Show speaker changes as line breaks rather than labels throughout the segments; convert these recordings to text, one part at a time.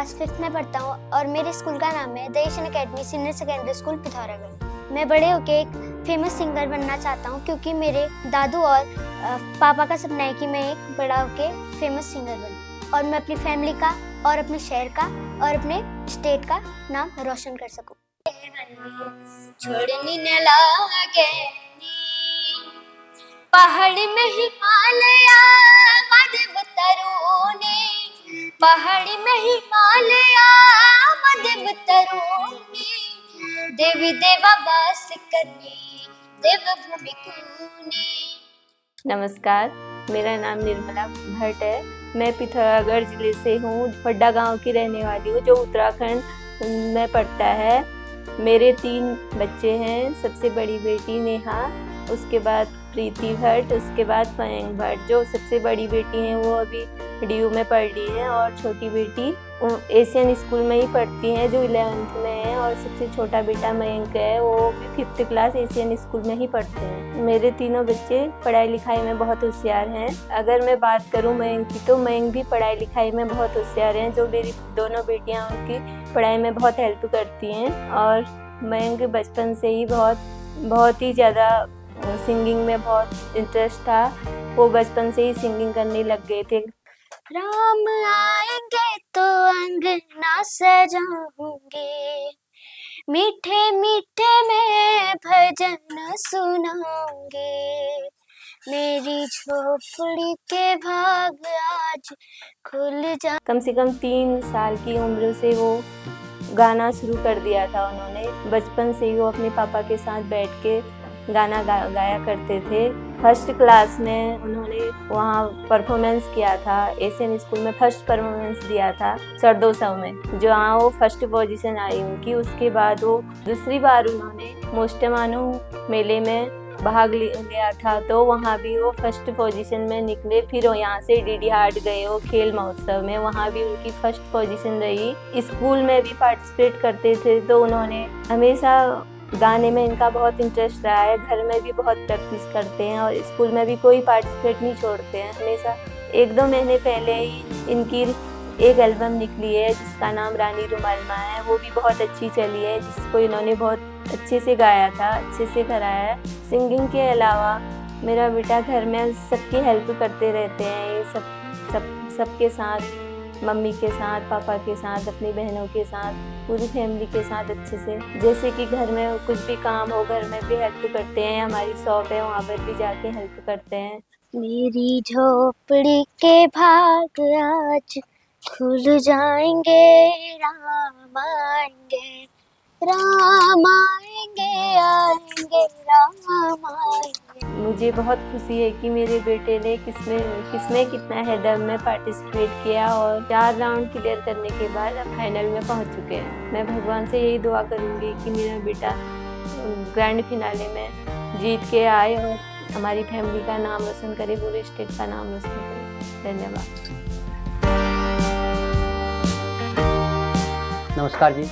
Class 5th में पढ़ता हूँ और मेरे स्कूल का नाम है the Asian academy senior secondary school Pithoragarh. मैं बड़े होके एक फेमस सिंगर बनना चाहता हूँ क्योंकि मेरे दादू और पापा का सपना है कि मैं एक बड़ा होके फेमस सिंगर बनूँ और मैं अपनी फैमिली का और अपने शहर का और अपने स्टेट का नाम रोशन कर सकूँ। छोड़नी न लागे पहाड़ में हिमालय मध्य तरुणी, पहाड़ में हिमालय मध्य तरुणी, देवी देवा वास करनी देव भूमि कूनी।
नमस्कार, मेरा नाम निर्मला भट्ट है। मैं पिथौरागढ़ जिले से हूँ, फड्डा गांव की रहने वाली हूँ जो उत्तराखंड में पड़ता है। मेरे 3 बच्चे हैं। सबसे बड़ी बेटी नेहा, उसके बाद प्रीति भट्ट, उसके बाद मयंक भट्ट। जो सबसे बड़ी बेटी हैं वो अभी DU में पढ़ रही हैं और छोटी बेटी एशियन स्कूल में ही पढ़ती हैं जो 11th में है। और सबसे छोटा बेटा मयंक है, वो भी 5th क्लास एशियन स्कूल में ही पढ़ते हैं। मेरे तीनों बच्चे पढ़ाई लिखाई में बहुत होशियार हैं। अगर मैं बात करूं मयंक की, तो मयंक भी पढ़ाई लिखाई में बहुत होशियार हैं। जो मेरी दोनों बेटियां उनकी पढ़ाई में बहुत हेल्प करती हैं। और मयंक बचपन से ही बहुत ही ज़्यादा सिंगिंग में बहुत इंटरेस्ट था। वो बचपन से ही सिंगिंग करने लग गए थे।
राम आएंगे तो अंगना सजाऊंगे, मीठे मीठे में भजन सुनाऊंगे, मेरी झोपड़ी के भाग आज खुल जा।
कम से कम 3 साल की उम्र से वो गाना शुरू कर दिया था उन्होंने। बचपन से ही वो अपने पापा के साथ बैठ के गाना गाया करते थे। फर्स्ट क्लास में उन्होंने वहाँ परफॉर्मेंस किया था। एशियन स्कूल में फर्स्ट परफॉर्मेंस दिया था सरदोसव में, जो वहाँ वो फर्स्ट पोजीशन आई उनकी। उसके बाद वो दूसरी बार उन्होंने मोस्टेमानू मेले में भाग लिया था, तो वहाँ भी वो फर्स्ट पोजीशन में निकले। फिर यहाँ से डीडी हाट गए वो खेल महोत्सव में, वहाँ भी उनकी फर्स्ट पोजीशन रही। स्कूल में भी पार्टिसिपेट करते थे, तो उन्होंने हमेशा गाने में इनका बहुत इंटरेस्ट रहा है। घर में भी बहुत प्रैक्टिस करते हैं और स्कूल में भी कोई पार्टिसिपेट नहीं छोड़ते हैं हमेशा। 1-2 महीने पहले ही इनकी एक एल्बम निकली है जिसका नाम रानी रुमालमा है। वो भी बहुत अच्छी चली है, जिसको इन्होंने बहुत अच्छे से गाया था, अच्छे से कराया है। सिंगिंग के अलावा मेरा बेटा घर में सबकी हेल्प करते रहते हैं। ये सबके साथ, मम्मी के साथ, पापा के साथ, अपनी बहनों के साथ, पूरी फैमिली के साथ अच्छे से। जैसे कि घर में कुछ भी काम हो, घर में भी हेल्प करते हैं। हमारी शॉप है, वहाँ पर भी जाके हेल्प करते हैं।
मेरी झोपड़ी के भाग आज खुल जाएंगे, राम आएंगे, राम आएंगे, आएंगे राम आएंगे।
मुझे बहुत खुशी है कि मेरे बेटे ने किसमें कितना हेडर में पार्टिसिपेट किया और 4 राउंड क्लियर करने के बाद अब फाइनल में पहुंच चुके हैं। मैं भगवान से यही दुआ करूंगी कि मेरा बेटा ग्रैंड फिनाले में जीत के आए और हमारी फैमिली का नाम रोशन करे, पूरे स्टेट का नाम रोशन करे। धन्यवाद।
नमस्कार जी,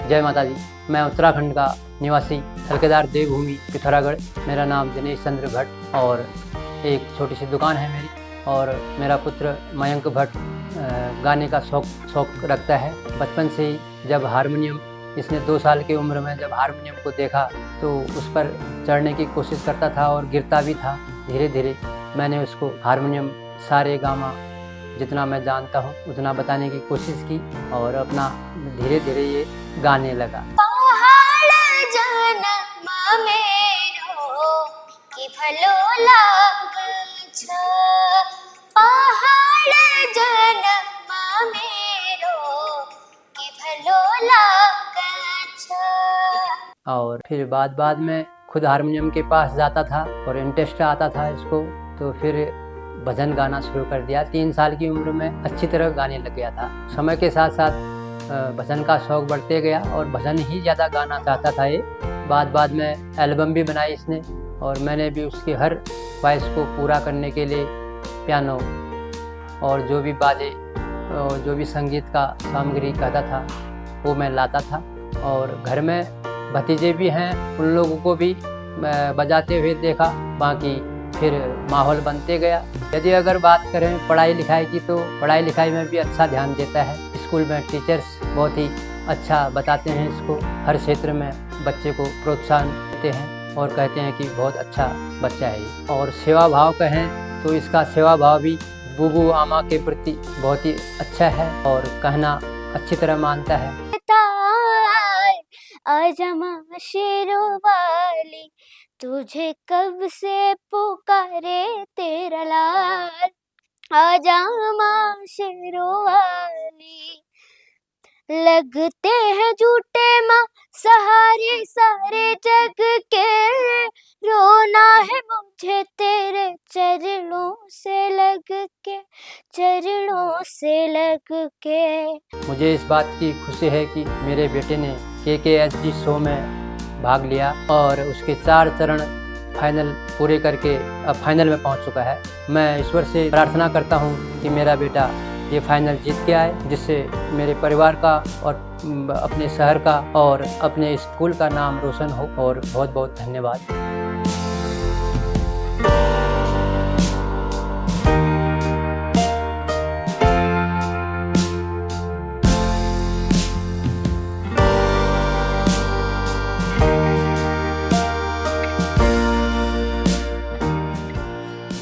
जय माता जी। मैं उत्तराखंड का निवासी हल्केदार देवभूमि पिथौरागढ़। मेरा नाम दिनेश चंद्र भट्ट और एक छोटी सी दुकान है मेरी। और मेरा पुत्र मयंक भट्ट गाने का शौक रखता है। बचपन से ही जब हारमोनियम, इसने 2 साल की उम्र में जब हारमोनियम को देखा तो उस पर चढ़ने की कोशिश करता था और गिरता भी था। धीरे धीरे मैंने उसको हारमोनियम सारे गामा जितना मैं जानता हूँ उतना बताने की कोशिश की और अपना धीरे धीरे ये गाने लगा। और फिर बाद में खुद हारमोनियम के पास जाता था और इंटरेस्ट आता था इसको, तो फिर भजन गाना शुरू कर दिया। 3 साल की उम्र में अच्छी तरह गाने लग गया था। समय के साथ साथ भजन का शौक बढ़ते गया और भजन ही ज़्यादा गाना चाहता था ये। बाद में एल्बम भी बनाई इसने और मैंने भी उसकी हर ख्वाहिश को पूरा करने के लिए पियानो और जो भी बाजे और जो भी संगीत का सामग्री कहता था वो मैं लाता था। और घर में भतीजे भी हैं, उन लोगों को भी बजाते हुए देखा। बाकी फिर माहौल बनते गया। यदि अगर बात करें पढ़ाई लिखाई की, तो पढ़ाई लिखाई में भी अच्छा ध्यान देता है। स्कूल में टीचर्स बहुत ही अच्छा बताते हैं इसको, हर क्षेत्र में बच्चे को प्रोत्साहन देते हैं और कहते हैं कि बहुत अच्छा बच्चा है ये। और सेवा भाव कहें तो इसका सेवा भाव भी बुबू आमा के प्रति बहुत ही अच्छा है और कहना अच्छी तरह मानता है।
आजा माँ शेरों वाली, तुझे कब से पुकारे तेरा लाल, आजा माँ शेरों वाली। लगते हैं झूठे माँ सहारे सारे जग के, रोना है मुझे तेरे चरणों से लग के, चरणों से लग के।
मुझे इस बात की खुशी है कि मेरे बेटे ने KKSD शो में भाग लिया और उसके 4 चरण फाइनल पूरे करके अब फाइनल में पहुंच चुका है। मैं ईश्वर से प्रार्थना करता हूं कि मेरा बेटा ये फाइनल जीत के आए, जिससे मेरे परिवार का और अपने शहर का और अपने स्कूल का नाम रोशन हो। और बहुत बहुत धन्यवाद।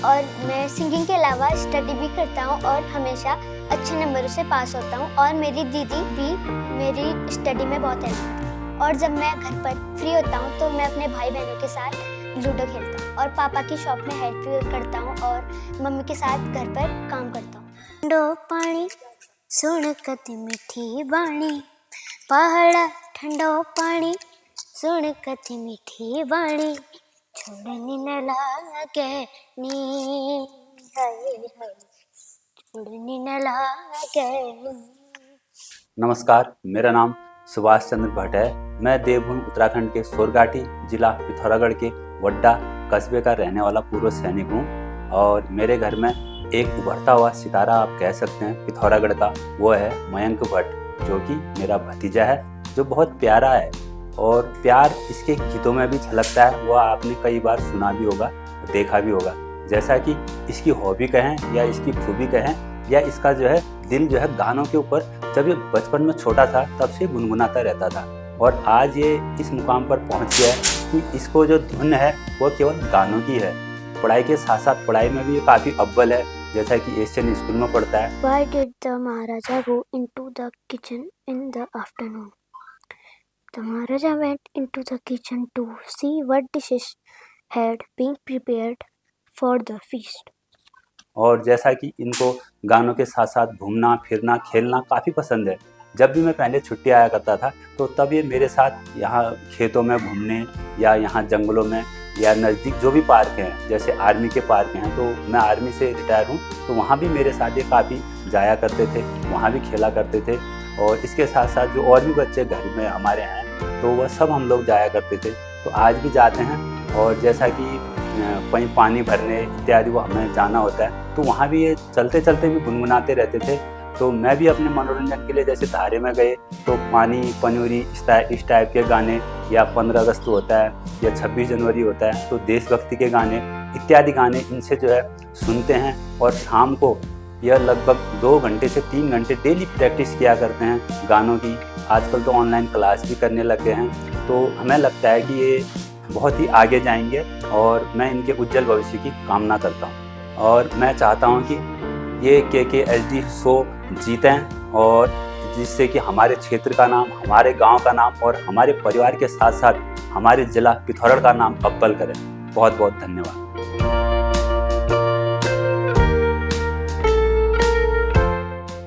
और मैं सिंगिंग के अलावा स्टडी भी करता हूँ और हमेशा अच्छे नंबरों से पास होता हूँ। और मेरी दीदी भी मेरी स्टडी में बहुत हेल्प करती है। और जब मैं घर पर फ्री होता हूँ तो मैं अपने भाई बहनों के साथ लूडो खेलता हूँ और पापा की शॉप में हेल्प भी करता हूँ और मम्मी के साथ घर पर काम करता हूँ। ठंडो पानी सुन कति मीठी बाणी, पहाड़ा ठंडो पानी सुन कति मीठी बाणी, छोड़नी न लागे नी, छोड़नी न लागे नी।
नमस्कार, मेरा नाम सुभाष चंद्र भट्ट है। मैं देवभूमि उत्तराखंड के सोरघाटी जिला पिथौरागढ़ के वड्डा कस्बे का रहने वाला पूर्व सैनिक हूँ। और मेरे घर में एक उभरता हुआ सितारा आप कह सकते हैं पिथौरागढ़ का, वो है मयंक भट्ट, जो कि मेरा भतीजा है, जो बहुत प्यारा है। और प्यार इसके गीतों में भी झलकता है, वो आपने कई बार सुना भी होगा, देखा भी होगा। जैसा कि इसकी हॉबी कहें या इसकी खूबी कहें या इसका जो है दिल जो है गानों के ऊपर, जब ये बचपन में छोटा था तब से गुनगुनाता रहता था। और आज ये इस मुकाम पर पहुंच गया है कि इसको जो धुन है वो केवल गानों की है। पढ़ाई के साथ साथ पढ़ाई में भी ये काफ़ी अव्वल है, जैसा कि एशियन स्कूल में पढ़ता है।
Why did the Maharaja go into the kitchen in the afternoon? The Maharaja went into the kitchen to see what dishes had been prepared for the feast.
और जैसा कि इनको गानों के साथ साथ घूमना फिरना खेलना काफ़ी पसंद है। जब भी मैं पहले छुट्टी आया करता था तो तब ये मेरे साथ यहाँ खेतों में घूमने या यहाँ जंगलों में या नज़दीक जो भी पार्क हैं, जैसे आर्मी के पार्क हैं, तो मैं आर्मी से रिटायर हूँ, तो वहाँ भी मेरे साथ ये काफ़ी जाया करते थे, वहाँ भी खेला करते थे। और इसके साथ साथ जो और भी बच्चे घर में हमारे हैं तो वह सब हम लोग जाया करते थे, तो आज भी जाते हैं। और जैसा कि कहीं पानी भरने इत्यादि वो हमें जाना होता है तो वहाँ भी ये चलते चलते भी गुनगुनाते रहते थे। तो मैं भी अपने मनोरंजन के लिए जैसे धारे में गए तो पानी पनूरी इस टाइप के गाने, या 15 अगस्त होता है या 26 जनवरी होता है तो देशभक्ति के गाने इत्यादि गाने इनसे जो है सुनते हैं। और शाम को यह लगभग 2 घंटे से 3 घंटे डेली प्रैक्टिस किया करते हैं गानों की। आजकल तो ऑनलाइन क्लास भी करने लग गए हैं, तो हमें लगता है कि ये बहुत ही आगे जाएंगे और मैं इनके उज्जवल भविष्य की कामना करता हूँ। और मैं चाहता हूँ कि ये KKSD शो जीतें और जिससे कि हमारे क्षेत्र का नाम, हमारे गांव का नाम और हमारे परिवार के साथ साथ हमारे जिला पिथौरागढ़ का नाम अव्वल करें। बहुत बहुत धन्यवाद।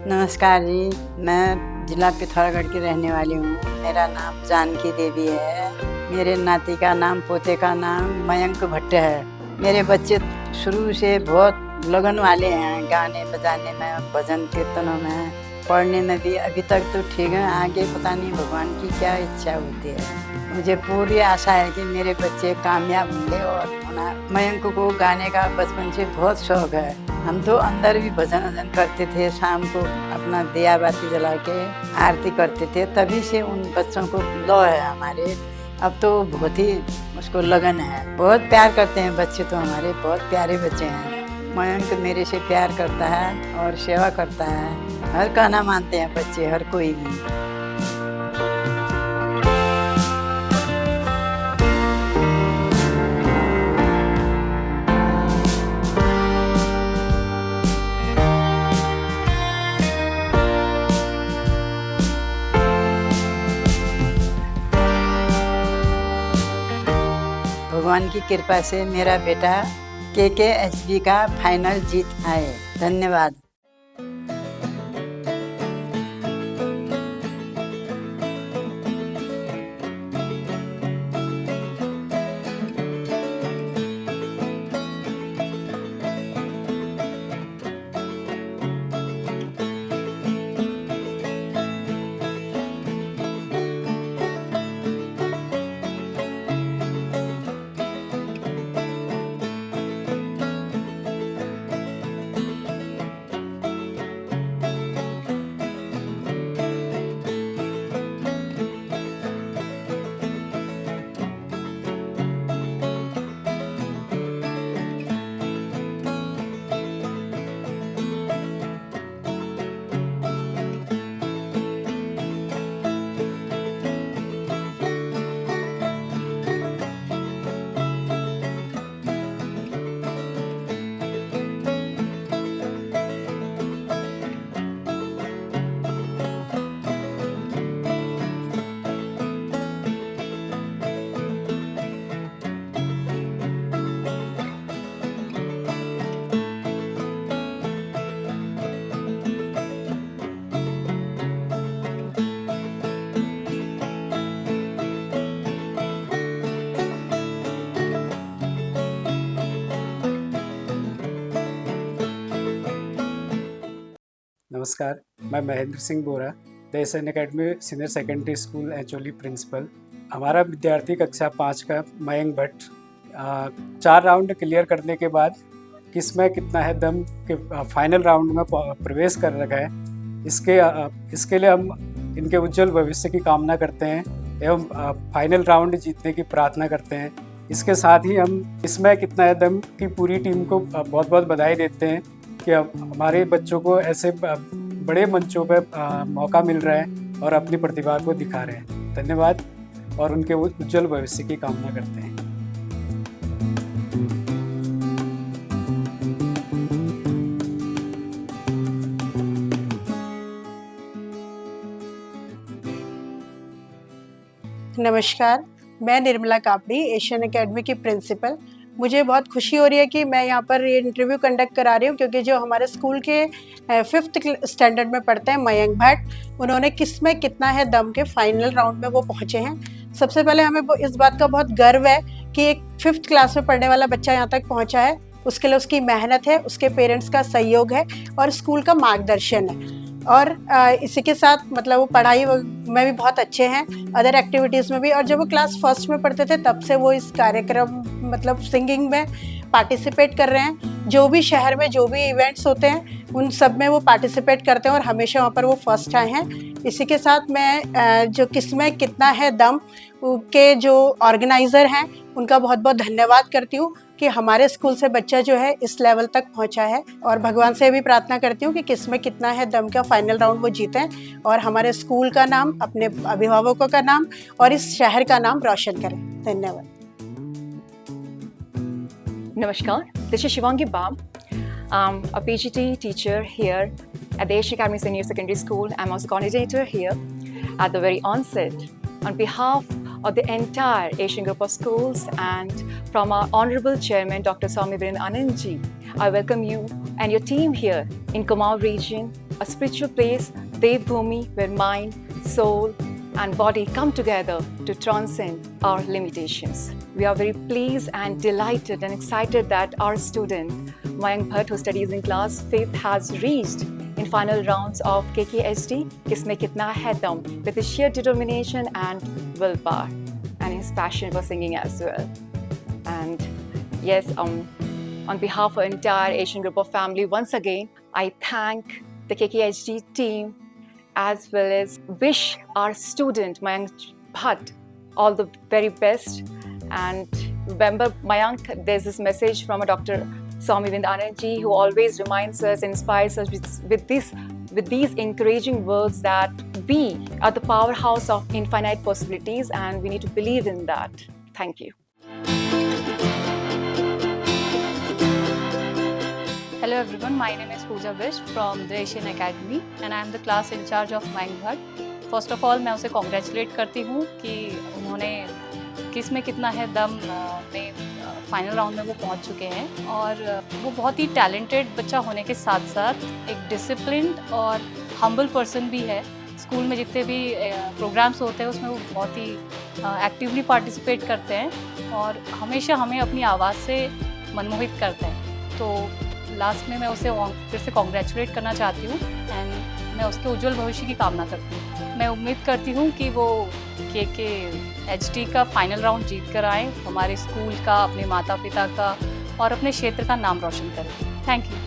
नमस्कार जी, मैं जिला पिथौरागढ़ की रहने वाली हूँ। मेरा नाम जानकी देवी है। मेरे नाती का नाम, पोते का नाम मयंक भट्ट है। मेरे बच्चे शुरू से बहुत लगन वाले हैं, गाने बजाने में, भजन कीर्तनों में, पढ़ने में भी। अभी तक तो ठीक है, आगे पता नहीं भगवान की क्या इच्छा होती है। मुझे पूरी आशा है कि मेरे बच्चे कामयाब होंगे। और मयंक को गाने का बचपन से बहुत शौक है। हम तो अंदर भी भजन करते थे, शाम को अपना दिया बाती जला के आरती करते थे, तभी से उन बच्चों को लौ है हमारे। अब तो बहुत ही उसको लगन है, बहुत प्यार करते हैं बच्चे, तो हमारे बहुत प्यारे बच्चे हैं। मयंक मेरे से प्यार करता है और सेवा करता है। हर कहना मानते हैं बच्चे, हर कोई भी। भगवान की कृपा से मेरा बेटा KKHB का फाइनल जीत आए। धन्यवाद।
नमस्कार, मैं Mahendra Singh Bora, the SN academy senior secondary school Echoli principal. हमारा विद्यार्थी कक्षा 5 का मयंक भट्ट 4 राउंड क्लियर करने के बाद किसमें कितना है दम के फाइनल राउंड में प्रवेश कर रखा है। इसके लिए हम इनके उज्जवल भविष्य की कामना करते हैं एवं फाइनल राउंड जीतने की प्रार्थना करते हैं। इसके साथ ही हम इसमें कितना है दम की पूरी टीम को बहुत बहुत बधाई देते हैं कि हमारे बच्चों को ऐसे बड़े मंचों पे मौका मिल रहा है और अपनी प्रतिभा को दिखा रहे हैं। धन्यवाद और उनके उज्जवल भविष्य की कामना करते हैं।
नमस्कार, मैं निर्मला कापड़ी, एशियन एकेडमी की प्रिंसिपल। मुझे बहुत खुशी हो रही है कि मैं यहाँ पर ये इंटरव्यू कंडक्ट करा रही हूँ क्योंकि जो हमारे स्कूल के 5th स्टैंडर्ड में पढ़ते हैं मयंक भट्ट, उन्होंने किसमें कितना है दम के फाइनल राउंड में वो पहुँचे हैं। सबसे पहले हमें इस बात का बहुत गर्व है कि एक 5th क्लास में पढ़ने वाला बच्चा यहाँ तक पहुँचा है। उसके लिए उसकी मेहनत है, उसके पेरेंट्स का सहयोग है और स्कूल का मार्गदर्शन है। और इसी के साथ मतलब वो पढ़ाई में भी बहुत अच्छे हैं, अदर एक्टिविटीज़ में भी। और जब वो क्लास 1st में पढ़ते थे तब से वो इस कार्यक्रम मतलब सिंगिंग में पार्टिसिपेट कर रहे हैं। जो भी शहर में जो भी इवेंट्स होते हैं उन सब में वो पार्टिसिपेट करते हैं और हमेशा वहाँ पर वो फर्स्ट आए हैं। इसी के साथ मैं जो किसमें कितना है दम के जो ऑर्गेनाइज़र हैं उनका बहुत बहुत धन्यवाद करती हूँ कि हमारे स्कूल से बच्चा जो है इस लेवल तक पहुंचा है। और भगवान से भी प्रार्थना करती हूँ कि किसमें कितना है दम का फाइनल राउंड वो जीतें और हमारे स्कूल का नाम, अपने अभिभावकों का नाम और इस शहर का नाम रोशन करें। धन्यवाद।
Namaskar, this is Shivangi Bam. I'm a PGT teacher here at the Asian Academy Senior Secondary School. I'm also coordinator here. At the very onset, on behalf of the entire Asian group of schools and from our Honorable Chairman Dr. Swami Viren Anandji, I welcome you and your team here in Kumaon region, a spiritual place, Devbhumi, where mind, soul and body come together to transcend our limitations. We are very pleased and delighted and excited that our student, Mayank Bhatt, who studies in class 5th, has reached in final rounds of KKHD, Kisme Kitna Hai Dam, with his sheer determination and willpower and his passion for singing as well. And yes, on behalf of the entire Asian group of family, once again, I thank the KKHD team as well as wish our student Mayank Bhatt all the very best. And remember, Mayank, there's this message from a Dr. Swami Viren Anandji who always reminds us, inspires us with this with these encouraging words that we are the powerhouse of infinite possibilities and we need to believe in that. Thank you.
Hello everyone, my name is Pooja Bish from the Asian Academy and I am the class in charge of Mayank Bhatt. First of all मैं उसे congratulate करती हूँ कि उन्होंने किस में कितना है दम में फाइनल राउंड में वो पहुँच चुके हैं और वो बहुत ही टैलेंटेड बच्चा होने के साथ साथ एक डिसिप्लिन्ड और हम्बल पर्सन भी है। स्कूल में जितने भी प्रोग्राम्स होते हैं उसमें वो बहुत ही एक्टिवली पार्टिसिपेट करते हैं और हमेशा हमें अपनी आवाज़ से मनमोहित करते हैं। तो लास्ट में मैं उसे फिर से कॉन्ग्रेचुलेट करना चाहती हूँ एंड मैं उसके उज्जवल भविष्य की कामना करती हूँ। मैं उम्मीद करती हूँ कि वो KKHD का फाइनल राउंड जीत कर आए, हमारे स्कूल का, अपने माता पिता का और अपने क्षेत्र का नाम रोशन करें। Thank you.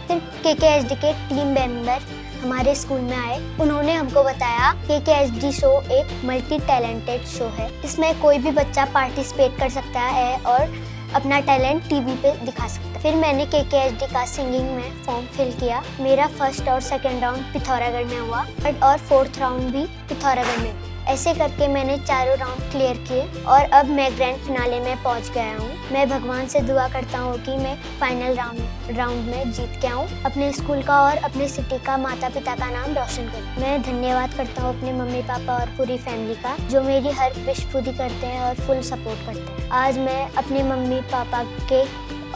फिर KKHD के टीम मेंबर हमारे स्कूल में आए। उन्होंने हमको बताया KKHD शो एक मल्टी टैलेंटेड शो है, इसमें कोई भी बच्चा पार्टिसिपेट कर सकता है और अपना टैलेंट टीवी पे दिखा सकता है। फिर मैंने KKHD का सिंगिंग में फॉर्म फिल किया। मेरा फर्स्ट और सेकंड राउंड पिथौरागढ़ में हुआ और फोर्थ राउंड भी पिथौरागढ़ में। ऐसे करके मैंने चारों राउंड क्लियर किए और अब मैं ग्रैंड फिनाले में पहुंच गया हूं। मैं भगवान से दुआ करता हूं कि मैं फाइनल राउंड में जीत के आऊं, अपने स्कूल का और अपने सिटी का, माता पिता का नाम रोशन करूं। मैं धन्यवाद करता हूं अपने मम्मी पापा और पूरी फैमिली का, जो मेरी हर विश पूरी करते हैं और फुल सपोर्ट करते हैं। आज मैं अपने मम्मी पापा के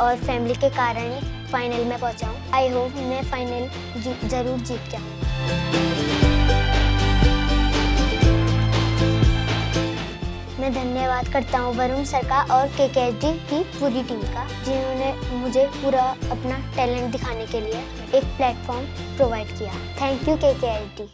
और फैमिली के कारण ही फाइनल में पहुंचा हूं। आई होप मैं फाइनल जरूर जीत के आऊँ। मैं धन्यवाद करता हूँ वरुण सर का और KKHD की पूरी टीम का, जिन्होंने मुझे पूरा अपना टैलेंट दिखाने के लिए एक प्लेटफॉर्म प्रोवाइड किया। Thank you KKHD।